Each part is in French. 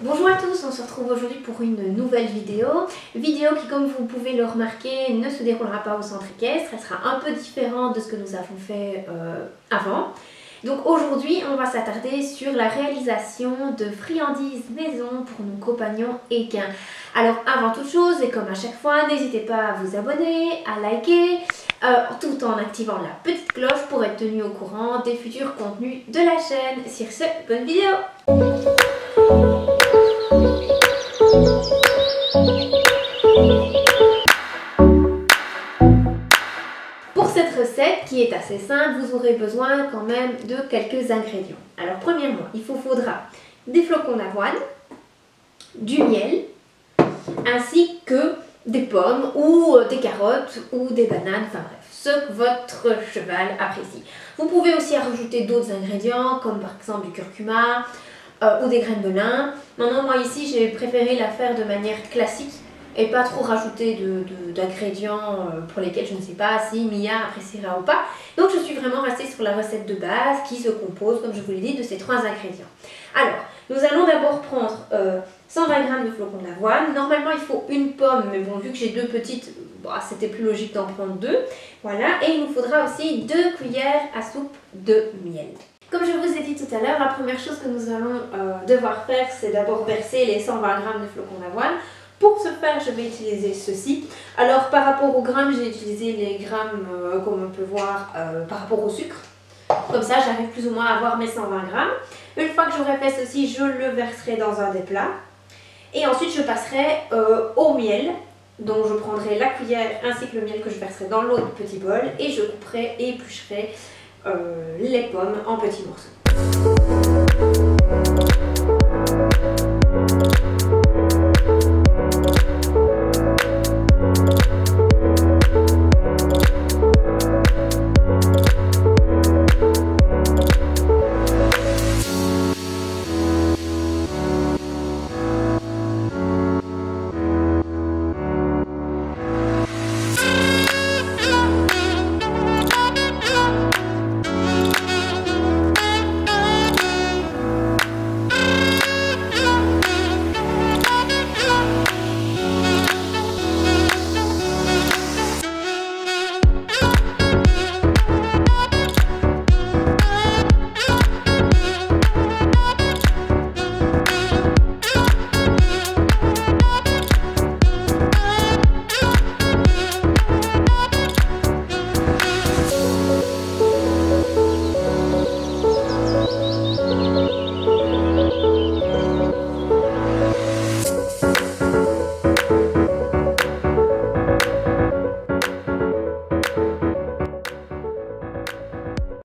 Bonjour à tous, on se retrouve aujourd'hui pour une nouvelle vidéo qui, comme vous pouvez le remarquer, ne se déroulera pas au centre équestre. Elle sera un peu différente de ce que nous avons fait avant. Donc aujourd'hui, on va s'attarder sur la réalisation de friandises maison pour nos compagnons équins. Alors avant toute chose, et comme à chaque fois, n'hésitez pas à vous abonner, à liker, tout en activant la petite cloche pour être tenu au courant des futurs contenus de la chaîne. Sur ce, bonne vidéo! Pour cette recette qui est assez simple, vous aurez besoin quand même de quelques ingrédients. Alors premièrement, il vous faudra des flocons d'avoine, du miel, ainsi que des pommes ou des carottes ou des bananes, enfin bref, ce que votre cheval apprécie. Vous pouvez aussi rajouter d'autres ingrédients comme par exemple du curcuma ou des graines de lin. Maintenant, moi ici, j'ai préféré la faire de manière classique et pas trop rajouter d'ingrédients pour lesquels je ne sais pas si Mia appréciera ou pas. Donc je suis vraiment restée sur la recette de base qui se compose, comme je vous l'ai dit, de ces trois ingrédients. Alors, nous allons d'abord prendre 120 g de flocons d'avoine. Normalement, il faut une pomme, mais bon, vu que j'ai deux petites, c'était plus logique d'en prendre deux. Voilà, et il nous faudra aussi 2 cuillères à soupe de miel. Comme je vous ai dit tout à l'heure, la première chose que nous allons devoir faire, c'est d'abord verser les 120 g de flocons d'avoine. Pour ce faire, je vais utiliser ceci. Alors, par rapport aux grammes, j'ai utilisé les grammes, comme on peut voir, par rapport au sucre. Comme ça, j'arrive plus ou moins à avoir mes 120 g. Une fois que j'aurai fait ceci, je le verserai dans un des plats. Et ensuite, je passerai au miel. Donc, je prendrai la cuillère ainsi que le miel que je verserai dans l'autre petit bol. Et je couperai et éplucherai les pommes en petits morceaux.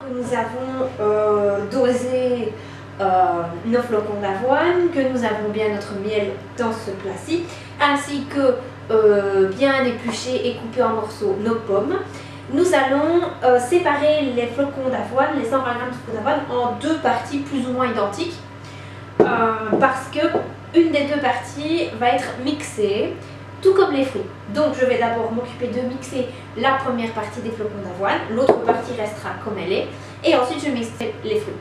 Nous avons dosé nos flocons d'avoine, que nous avons bien notre miel dans ce plat-ci, ainsi que bien épluché et coupé en morceaux nos pommes. Nous allons séparer les flocons d'avoine, les 120 g de flocons d'avoine, en deux parties plus ou moins identiques, parce que une des deux parties va être mixée, tout comme les fruits. Donc je vais d'abord m'occuper de mixer la première partie des flocons d'avoine, l'autre partie restera comme elle est, et ensuite je mixerai les fruits.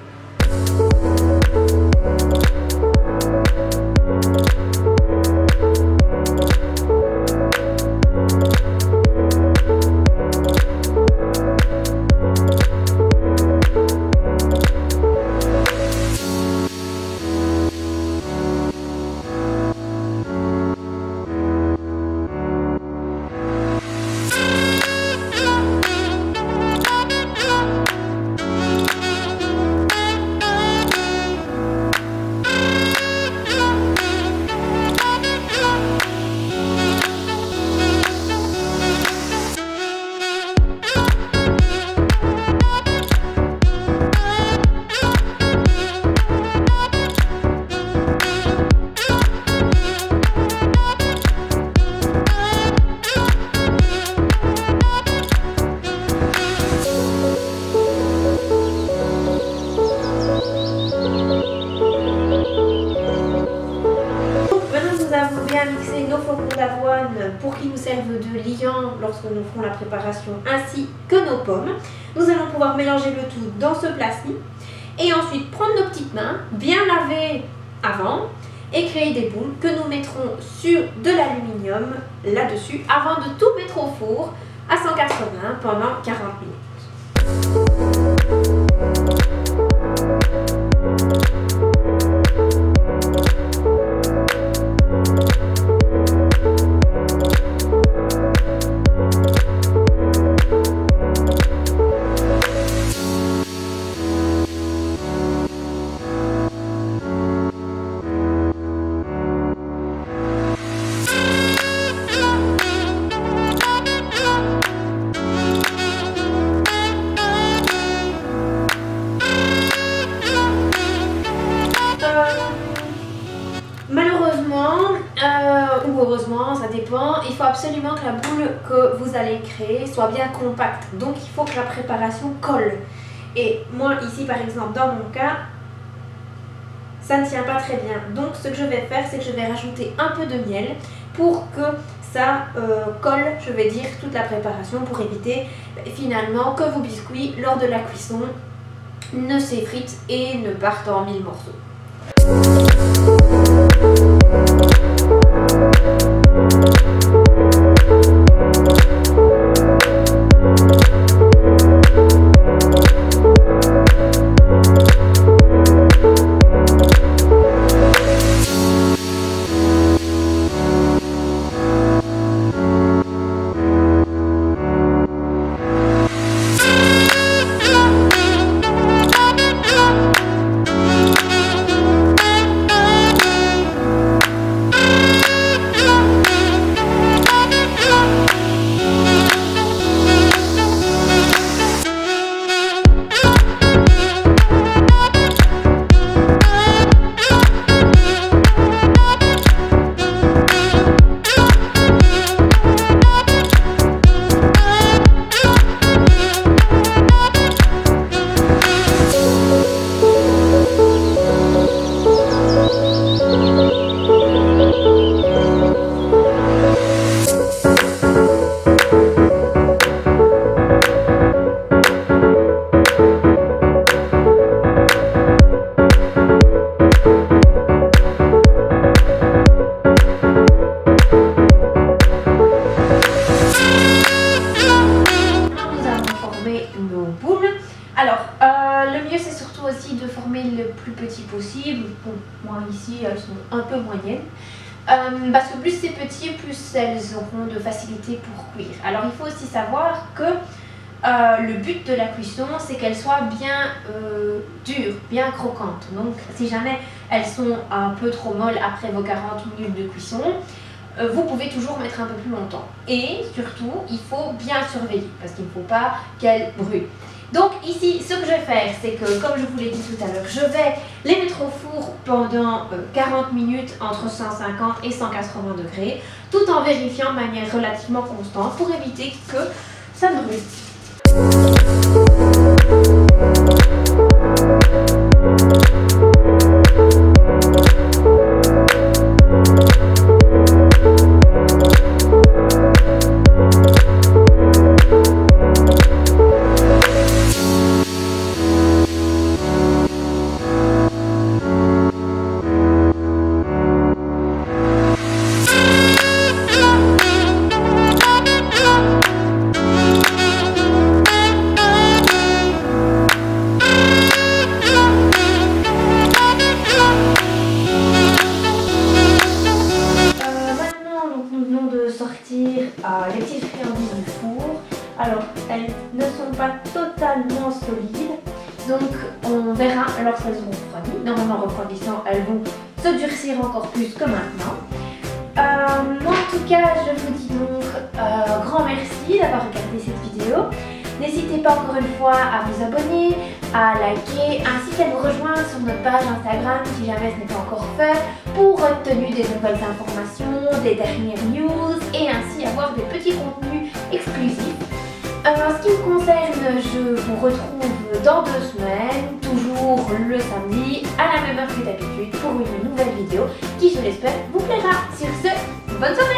Mixer nos flocons d'avoine pour qu'ils nous servent de liant lorsque nous ferons la préparation, ainsi que nos pommes. Nous allons pouvoir mélanger le tout dans ce plat-ci et ensuite prendre nos petites mains bien lavées avant et créer des boules que nous mettrons sur de l'aluminium là-dessus avant de tout mettre au four à 180 pendant 40 minutes. Ou heureusement, ça dépend, il faut absolument que la boule que vous allez créer soit bien compacte. Donc il faut que la préparation colle. Et moi ici par exemple, dans mon cas, ça ne tient pas très bien. Donc ce que je vais faire, c'est que je vais rajouter un peu de miel pour que ça colle, je vais dire, toute la préparation pour éviter finalement que vos biscuits, lors de la cuisson, ne s'effritent et ne partent en 1000 morceaux. Le mieux c'est surtout aussi de former le plus petit possible. Bon, moi ici elles sont un peu moyennes. Parce que plus c'est petit, plus elles auront de facilité pour cuire. Alors il faut aussi savoir que le but de la cuisson, c'est qu'elles soient bien dures, bien croquantes. Donc si jamais elles sont un peu trop molles après vos 40 minutes de cuisson, vous pouvez toujours mettre un peu plus longtemps. Et surtout, il faut bien surveiller parce qu'il ne faut pas qu'elles brûlent. Donc ici, ce que je vais faire, c'est que, comme je vous l'ai dit tout à l'heure, je vais les mettre au four pendant 40 minutes entre 150 et 180 degrés, tout en vérifiant de manière relativement constante pour éviter que ça ne brûle. Les petites friandises du four. Alors elles ne sont pas totalement solides, donc on verra lorsqu'elles seront refroidies. Normalement refroidissant, elles vont se durcir encore plus que maintenant. Moi en tout cas je vous dis donc grand merci d'avoir regardé cette vidéo. N'hésitez pas encore une fois à vous abonner, à liker, ainsi qu'à nous rejoindre sur notre page Instagram si jamais ce n'est pas encore fait, pour obtenir des nouvelles informations, des dernières news et ainsi avoir des petits contenus exclusifs. En ce qui me concerne, je vous retrouve dans 2 semaines, toujours le samedi, à la même heure que d'habitude, pour une nouvelle vidéo qui, je l'espère, vous plaira. Sur ce, bonne soirée!